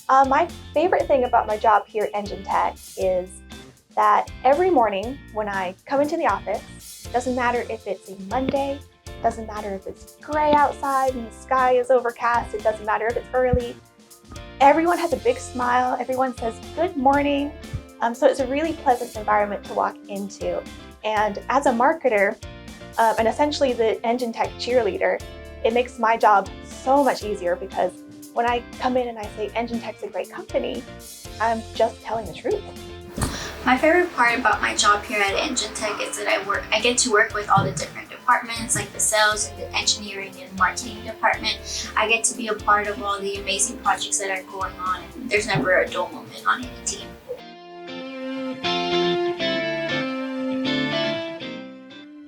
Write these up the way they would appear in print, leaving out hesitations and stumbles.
My favorite thing about my job here at Enginetech is that every morning when I come into the office, doesn't matter if it's a Monday, doesn't matter if it's gray outside and the sky is overcast, it doesn't matter if it's early, everyone has a big smile, everyone says good morning. So it's a really pleasant environment to walk into. And as a marketer, and essentially the Enginetech cheerleader, it makes my job so much easier because when I come in and I say Enginetech's a great company, I'm just telling the truth. My favorite part about my job here at Enginetech is that I get to work with all the different departments like the sales and the engineering and marketing department. I get to be a part of all the amazing projects that are going on, and there's never a dull moment on any team.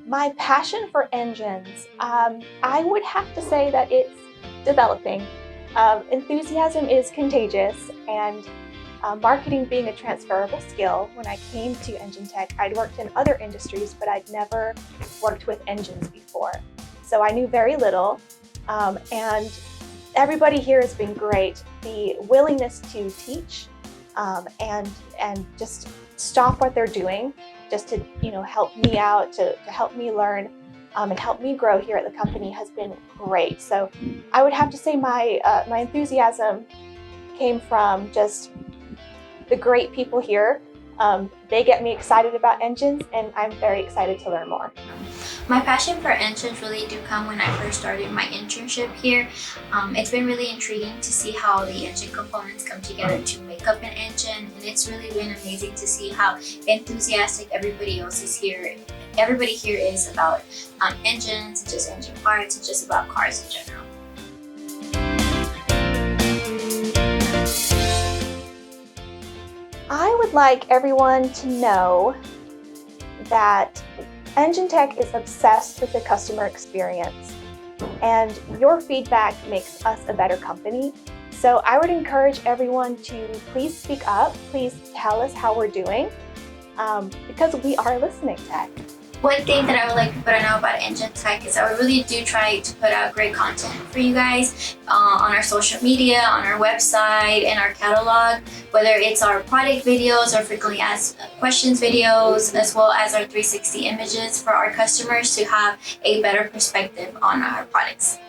My passion for engines, I would have to say that it's developing. Enthusiasm is contagious, and marketing being a transferable skill. When I came to Enginetech, I'd worked in other industries, but I'd never worked with engines before. So I knew very little, and everybody here has been great. The willingness to teach and just stop what they're doing, just to help me out, to help me learn and help me grow here at the company has been great. So I would have to say my enthusiasm came from just the great people here. They get me excited about engines, and I'm very excited to learn more. My passion for engines really do come when I first started my internship here. It's been really intriguing to see how the engine components come together to make up an engine, and it's really been amazing to see how enthusiastic everybody else is here. Everybody here is about engines, and just engine parts, and just about cars in general. I would like everyone to know that Enginetech is obsessed with the customer experience, and your feedback makes us a better company. So I would encourage everyone to please speak up, please tell us how we're doing, because we are listening, Tech. One thing that I would like to put out about Enginetech is that we really do try to put out great content for you guys on our social media, on our website, and our catalog, whether it's our product videos or frequently asked questions videos, as well as our 360 images for our customers to have a better perspective on our products.